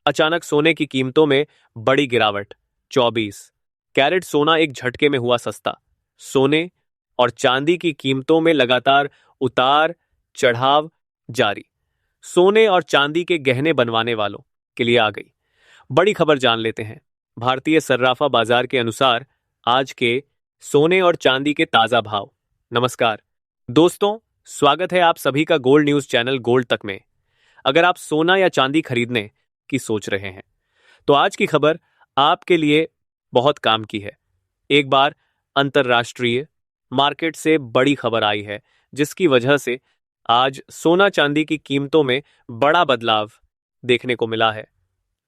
अचानक सोने की कीमतों में बड़ी गिरावट। 24 कैरेट सोना एक झटके में हुआ सस्ता। सोने और चांदी की कीमतों में लगातार उतार चढ़ाव जारी। सोने और चांदी के गहने बनवाने वालों के लिए आ गई बड़ी खबर। जान लेते हैं भारतीय सर्राफा बाजार के अनुसार आज के सोने और चांदी के ताजा भाव। नमस्कार दोस्तों, स्वागत है आप सभी का गोल्ड न्यूज चैनल गोल्ड तक में। अगर आप सोना या चांदी खरीदने की सोच रहे हैं तो आज की खबर आपके लिए बहुत काम की है। एक बार अंतरराष्ट्रीय मार्केट से बड़ी खबर आई है जिसकी वजह से आज सोना चांदी की कीमतों में बड़ा बदलाव देखने को मिला है।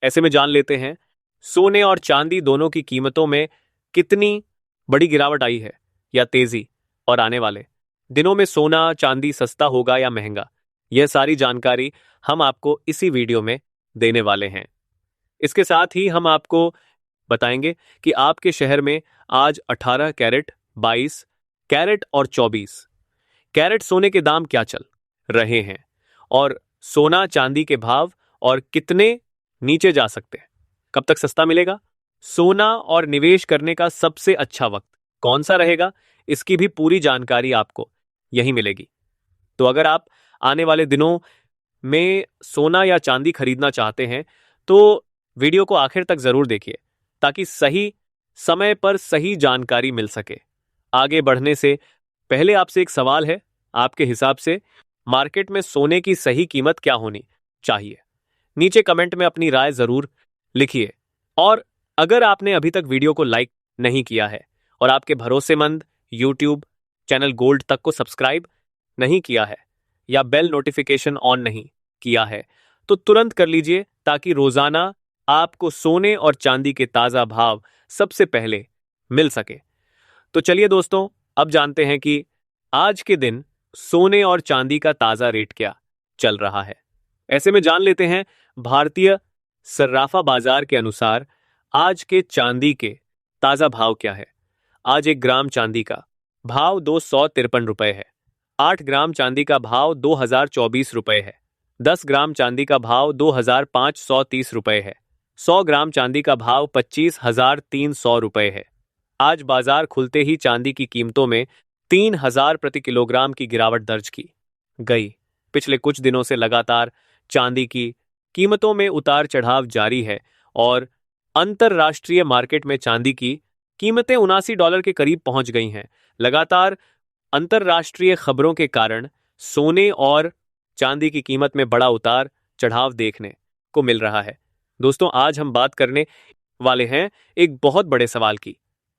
ऐसे में जान लेते हैं सोने और चांदी दोनों की कीमतों में कितनी बड़ी गिरावट आई है या तेजी, और आने वाले दिनों में सोना चांदी सस्ता होगा या महंगा। यह सारी जानकारी हम आपको इसी वीडियो में देने वाले हैं। इसके साथ ही हम आपको बताएंगे कि आपके शहर में आज 18 कैरेट, 22 कैरेट और 24 कैरेट सोने के दाम क्या चल रहे हैं और सोना चांदी के भाव और कितने नीचे जा सकते हैं, कब तक सस्ता मिलेगा, सोना और निवेश करने का सबसे अच्छा वक्त कौन सा रहेगा, इसकी भी पूरी जानकारी आपको यहीं मिलेगी। तो अगर आप आने वाले दिनों में सोना या चांदी खरीदना चाहते हैं तो वीडियो को आखिर तक जरूर देखिए ताकि सही समय पर सही जानकारी मिल सके। आगे बढ़ने से पहले आपसे एक सवाल है, आपके हिसाब से मार्केट में सोने की सही कीमत क्या होनी चाहिए? नीचे कमेंट में अपनी राय जरूर लिखिए। और अगर आपने अभी तक वीडियो को लाइक नहीं किया है और आपके भरोसेमंद यूट्यूब चैनल गोल्ड तक को सब्सक्राइब नहीं किया है या बेल नोटिफिकेशन ऑन नहीं किया है तो तुरंत कर लीजिए ताकि रोजाना आपको सोने और चांदी के ताजा भाव सबसे पहले मिल सके। तो चलिए दोस्तों, अब जानते हैं कि आज के दिन सोने और चांदी का ताजा रेट क्या चल रहा है। ऐसे में जान लेते हैं भारतीय सर्राफा बाजार के अनुसार आज के चांदी के ताजा भाव क्या है। आज 1 ग्राम चांदी का भाव 253 रुपए है। 8 ग्राम चांदी का भाव 2024 रुपए है। 10 ग्राम चांदी का भाव 2530 रुपए है। 100 ग्राम चांदी का भाव 25,300 रुपए है। आज बाजार खुलते ही चांदी की कीमतों में 3,000 प्रति किलोग्राम की गिरावट दर्ज की गई। पिछले कुछ दिनों से लगातार चांदी की कीमतों में उतार चढ़ाव जारी है और अंतरराष्ट्रीय मार्केट में चांदी की कीमतें $79 के करीब पहुंच गई हैं। लगातार अंतरराष्ट्रीय खबरों के कारण सोने और चांदी की कीमत में बड़ा उतार चढ़ाव देखने को मिल रहा है। दोस्तों, आज हम बात करने वाले हैं एक बहुत बड़े सवाल की।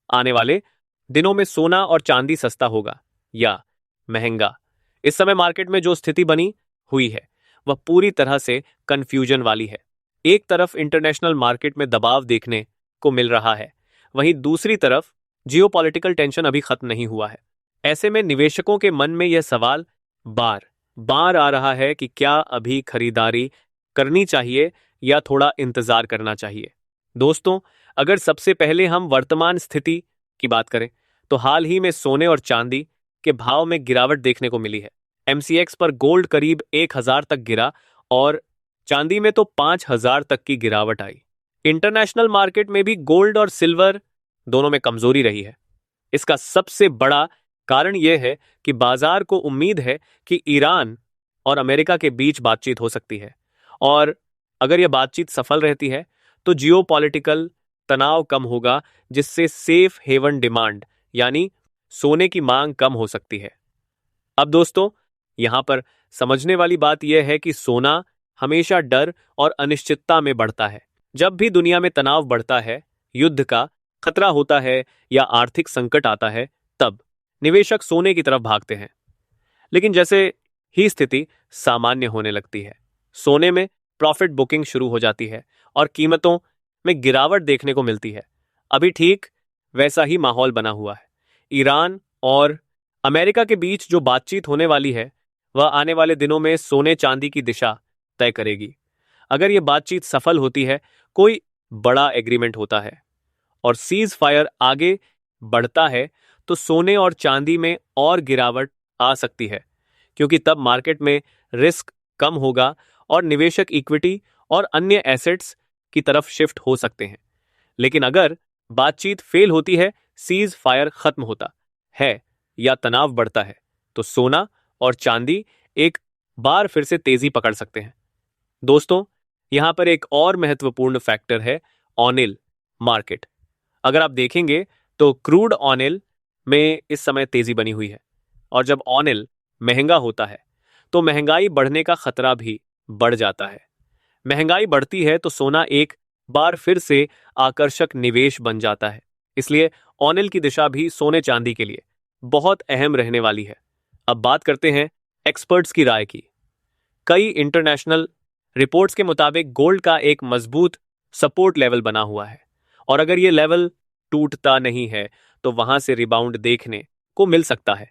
आने वाले दिनों में सोना और चांदी सस्ता होगा या महंगा? इस समय मार्केट में जो स्थिति बनी हुई है वह पूरी तरह से कंफ्यूजन वाली है। एक तरफ इंटरनेशनल मार्केट में दबाव देखने को मिल रहा है, वहीं दूसरी तरफ जियोपॉलिटिकल टेंशन अभी खत्म नहीं हुआ है। ऐसे में निवेशकों के मन में यह सवाल बार बार आ रहा है कि क्या अभी खरीदारी करनी चाहिए या थोड़ा इंतजार करना चाहिए। दोस्तों, अगर सबसे पहले हम वर्तमान स्थिति की बात करें तो हाल ही में सोने और चांदी के भाव में गिरावट देखने को मिली है। एमसीएक्स पर गोल्ड करीब 1,000 तक गिरा और चांदी में तो 5,000 तक की गिरावट आई। इंटरनेशनल मार्केट में भी गोल्ड और सिल्वर दोनों में कमजोरी रही है। इसका सबसे बड़ा कारण यह है कि बाजार को उम्मीद है कि ईरान और अमेरिका के बीच बातचीत हो सकती है और अगर यह बातचीत सफल रहती है तो जियोपॉलिटिकल तनाव कम होगा जिससे सेफ हेवन डिमांड यानी सोने की मांग कम हो सकती है। अब दोस्तों, यहां पर समझने वाली बात यह है कि सोना हमेशा डर और अनिश्चितता में बढ़ता है। जब भी दुनिया में तनाव बढ़ता है, युद्ध का खतरा होता है या आर्थिक संकट आता है, तब निवेशक सोने की तरफ भागते हैं। लेकिन जैसे ही स्थिति सामान्य होने लगती है, सोने में प्रॉफिट बुकिंग शुरू हो जाती है और कीमतों में गिरावट देखने को मिलती है। अभी ठीक वैसा ही माहौल बना हुआ है। ईरान और अमेरिका के बीच जो बातचीत होने वाली है वह आने वाले दिनों में सोने चांदी की दिशा तय करेगी। अगर यह बातचीत सफल होती है, कोई बड़ा एग्रीमेंट होता है और सीज फायर आगे बढ़ता है तो सोने और चांदी में और गिरावट आ सकती है, क्योंकि तब मार्केट में रिस्क कम होगा और निवेशक इक्विटी और अन्य एसेट्स की तरफ शिफ्ट हो सकते हैं। लेकिन अगर बातचीत फेल होती है, सीज फायर खत्म होता है या तनाव बढ़ता है, तो सोना और चांदी एक बार फिर से तेजी पकड़ सकते हैं। दोस्तों, यहां पर एक और महत्वपूर्ण फैक्टर है ऑनिल मार्केट। अगर आप देखेंगे तो क्रूड ऑनिल में इस समय तेजी बनी हुई है, और जब ऑनिल महंगा होता है तो महंगाई बढ़ने का खतरा भी बढ़ जाता है। महंगाई बढ़ती है तो सोना एक बार फिर से आकर्षक निवेश बन जाता है। इसलिए ऑनिल की दिशा भी सोने चांदी के लिए बहुत अहम रहने वाली है। अब बात करते हैं एक्सपर्ट्स की राय की। कई इंटरनेशनल रिपोर्ट्स के मुताबिक गोल्ड का एक मजबूत सपोर्ट लेवल बना हुआ है, और अगर ये लेवल टूटता नहीं है तो वहां से रिबाउंड देखने को मिल सकता है।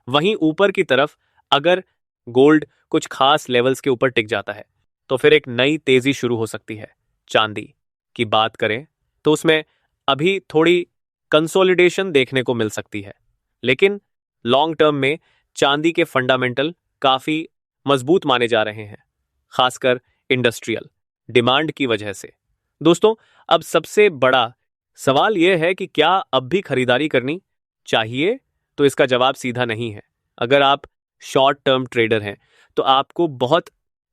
वहीं ऊपर की तरफ अगर गोल्ड कुछ खास लेवल्स के ऊपर टिक जाता है तो फिर एक नई तेजी शुरू हो सकती है। चांदी की बात करें तो उसमें अभी थोड़ी कंसोलिडेशन देखने को मिल सकती है, लेकिन लॉन्ग टर्म में चांदी के फंडामेंटल काफी मजबूत माने जा रहे हैं, खासकर इंडस्ट्रियल डिमांड की वजह से। दोस्तों, अब सबसे बड़ा सवाल यह है कि क्या अब भी खरीदारी करनी चाहिए? तो इसका जवाब सीधा नहीं है। अगर आप शॉर्ट टर्म ट्रेडर हैं तो आपको बहुत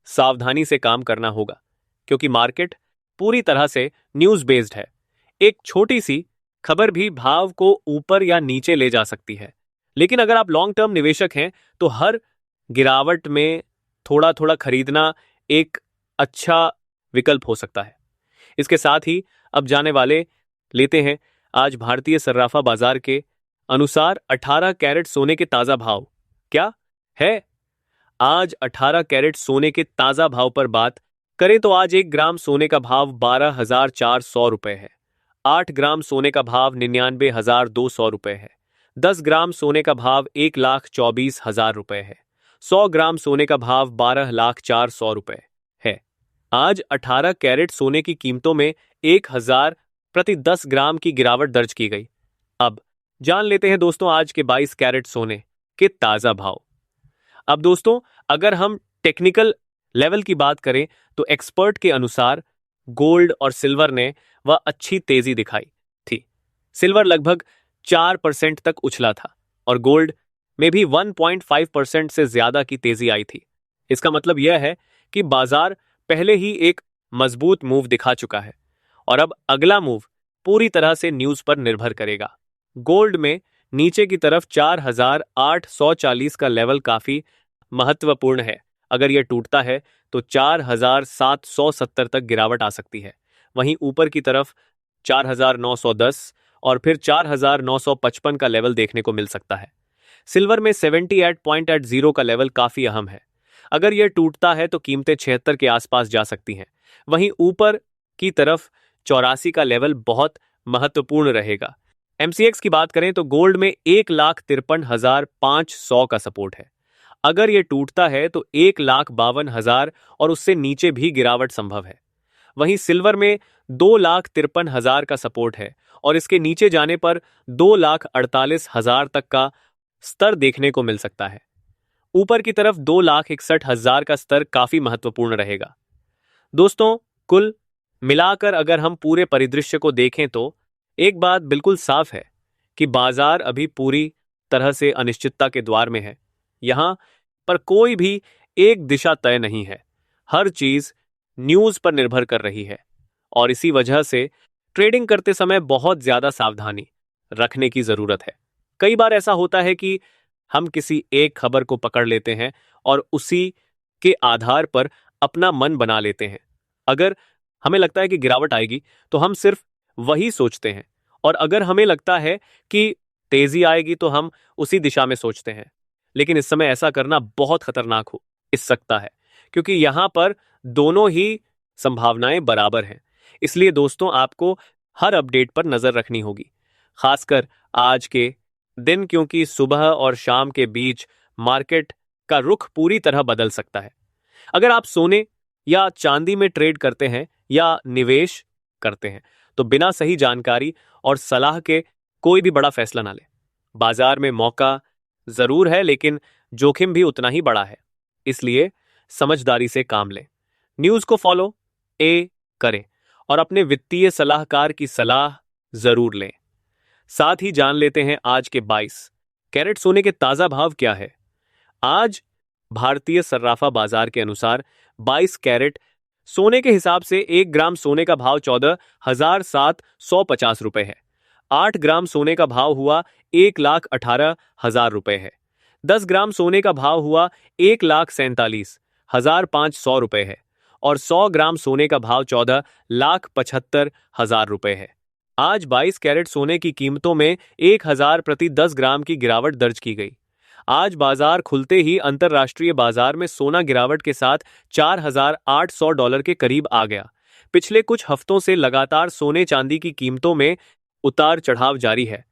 सावधानी से काम करना होगा, क्योंकि मार्केट पूरी तरह से न्यूज बेस्ड है। एक छोटी सी खबर भी भाव को ऊपर या नीचे ले जा सकती है। लेकिन अगर आप लॉन्ग टर्म निवेशक हैं तो हर गिरावट में थोड़ा थोड़ा खरीदना एक अच्छा विकल्प हो सकता है। इसके साथ ही अब जाने वाले लेते हैं आज भारतीय सर्राफा बाजार के अनुसार 18 कैरेट सोने के ताजा भाव क्या है। आज 18 कैरेट सोने के ताजा भाव पर बात करें तो आज 1 ग्राम सोने का भाव 12,400 रुपए है। 8 ग्राम सोने का भाव 99,200 रुपए है। 10 ग्राम सोने का भाव 1,24,000 रुपए है। 100 ग्राम सोने का भाव 12,04,000 रुपए है। आज 18 कैरेट सोने की कीमतों में 1,000 प्रति 10 ग्राम की गिरावट दर्ज की गई। अब जान लेते हैं दोस्तों आज के 22 कैरेट सोने के ताजा भाव। अब दोस्तों, अगर हम टेक्निकल लेवल की बात करें तो एक्सपर्ट के अनुसार गोल्ड और सिल्वर ने वह अच्छी तेजी दिखाई थी। सिल्वर लगभग 4% तक उछला था और गोल्ड में भी 1.5% से ज्यादा की तेजी आई थी। इसका मतलब यह है कि बाजार पहले ही एक मजबूत मूव दिखा चुका है और अब अगला मूव पूरी तरह से न्यूज पर निर्भर करेगा। गोल्ड में नीचे की तरफ 4,840 का लेवल काफी महत्वपूर्ण है। अगर यह टूटता है तो 4,770 तक गिरावट आ सकती है। वहीं ऊपर की तरफ 4,910 और फिर 4,955 का लेवल देखने को मिल सकता है। सिल्वर में 78.80 का लेवल काफी अहम है। अगर यह टूटता है तो कीमतें 76 के आसपास जा सकती हैं। वहीं ऊपर की तरफ 84 का लेवल बहुत महत्वपूर्ण रहेगा। एमसीएक्स की बात करें तो गोल्ड में 1,53,500 का सपोर्ट है। अगर यह टूटता है तो 1,52,000 और उससे नीचे भी गिरावट संभव है। वहीं सिल्वर में 2,53,000 का सपोर्ट है और इसके नीचे जाने पर 2,48,000 तक का स्तर देखने को मिल सकता है। ऊपर की तरफ 2,61,000 का स्तर काफी महत्वपूर्ण रहेगा। दोस्तों, कुल मिलाकर अगर हम पूरे परिदृश्य को देखें तो एक बात बिल्कुल साफ है कि बाजार अभी पूरी तरह से अनिश्चितता के द्वार में है। यहां पर कोई भी एक दिशा तय नहीं है। हर चीज न्यूज पर निर्भर कर रही है और इसी वजह से ट्रेडिंग करते समय बहुत ज्यादा सावधानी रखने की जरूरत है। कई बार ऐसा होता है कि हम किसी एक खबर को पकड़ लेते हैं और उसी के आधार पर अपना मन बना लेते हैं। अगर हमें लगता है कि गिरावट आएगी तो हम सिर्फ वही सोचते हैं, और अगर हमें लगता है कि तेजी आएगी तो हम उसी दिशा में सोचते हैं। लेकिन इस समय ऐसा करना बहुत खतरनाक हो सकता है, क्योंकि यहां पर दोनों ही संभावनाएं बराबर हैं। इसलिए दोस्तों, आपको हर अपडेट पर नजर रखनी होगी, खासकर आज के दिन, क्योंकि सुबह और शाम के बीच मार्केट का रुख पूरी तरह बदल सकता है। अगर आप सोने या चांदी में ट्रेड करते हैं या निवेश करते हैं तो बिना सही जानकारी और सलाह के कोई भी बड़ा फैसला ना लें। बाजार में मौका जरूर है, लेकिन जोखिम भी उतना ही बड़ा है। इसलिए समझदारी से काम लें, न्यूज को फॉलो ए करें और अपने वित्तीय सलाहकार की सलाह जरूर लें। साथ ही जान लेते हैं आज के 22 कैरेट सोने के ताजा भाव क्या है। आज भारतीय सर्राफा बाजार के अनुसार 22 कैरेट सोने के हिसाब से 1 ग्राम सोने का भाव 14,750 रुपए है। 8 ग्राम सोने का भाव हुआ 1,18,000 रुपए है। 10 ग्राम सोने का भाव हुआ 1,47,500 रुपए है और 100 ग्राम सोने का भाव 14,75,000 रुपए है। आज 22 कैरेट सोने की कीमतों में 1,000 प्रति 10 ग्राम की गिरावट दर्ज की गई। आज बाजार खुलते ही अंतरराष्ट्रीय बाजार में सोना गिरावट के साथ $4,800 के करीब आ गया। पिछले कुछ हफ्तों से लगातार सोने चांदी की कीमतों में उतार चढ़ाव जारी है,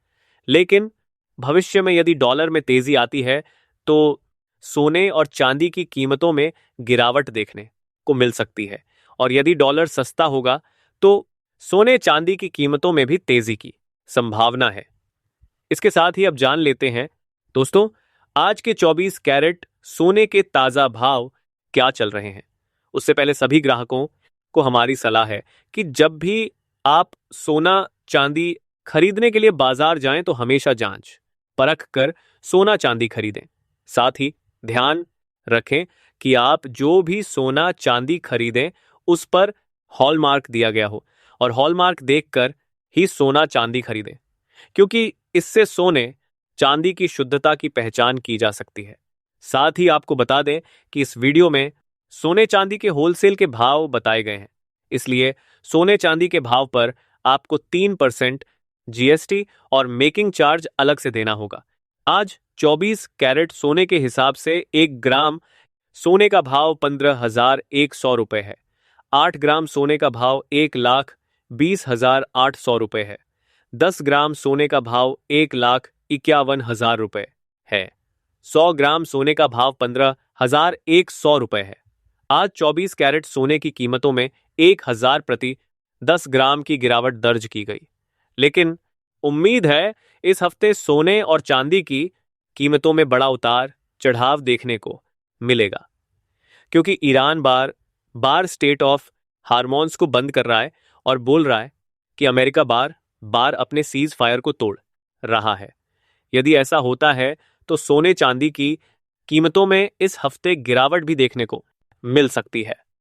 लेकिन भविष्य में यदि डॉलर में तेजी आती है तो सोने और चांदी की कीमतों में गिरावट देखने को मिल सकती है और यदि डॉलर सस्ता होगा तो सोने चांदी की कीमतों में भी तेजी की संभावना है। इसके साथ ही अब जान लेते हैं दोस्तों, आज के 24 कैरेट सोने के ताजा भाव क्या चल रहे हैं। उससे पहले सभी ग्राहकों को हमारी सलाह है कि जब भी आप सोना चांदी खरीदने के लिए बाजार जाएं तो हमेशा जांच परख कर सोना चांदी खरीदें। साथ ही ध्यान रखें कि आप जो भी सोना चांदी खरीदें उस पर हॉलमार्क दिया गया हो और हॉलमार्क देखकर ही सोना चांदी खरीदें, क्योंकि इससे सोने चांदी की शुद्धता की पहचान की जा सकती है। साथ ही आपको बता दें कि इस वीडियो में सोने चांदी के होलसेल के भाव बताए गए हैं, इसलिए सोने चांदी के भाव पर आपको 3% जीएसटी और मेकिंग चार्ज अलग से देना होगा। आज 24 कैरेट सोने के हिसाब से 1 ग्राम सोने का भाव 15,100 रुपए है। 8 ग्राम सोने का भाव 1,20,800 रुपए है। 10 ग्राम सोने का भाव 1,51,000 रुपए है। 100 ग्राम सोने का भाव 15,100 रुपए है। आज 24 कैरेट सोने की कीमतों में 1,000 प्रति 10 ग्राम की गिरावट दर्ज की गई, लेकिन उम्मीद है इस हफ्ते सोने और चांदी की कीमतों में बड़ा उतार चढ़ाव देखने को मिलेगा, क्योंकि Iran bar bar state of hormones को बंद कर रहा है और बोल रहा है कि अमेरिका बार बार अपने सीज फायर को तोड़ रहा है। यदि ऐसा होता है तो सोने चांदी की कीमतों में इस हफ्ते गिरावट भी देखने को मिल सकती है।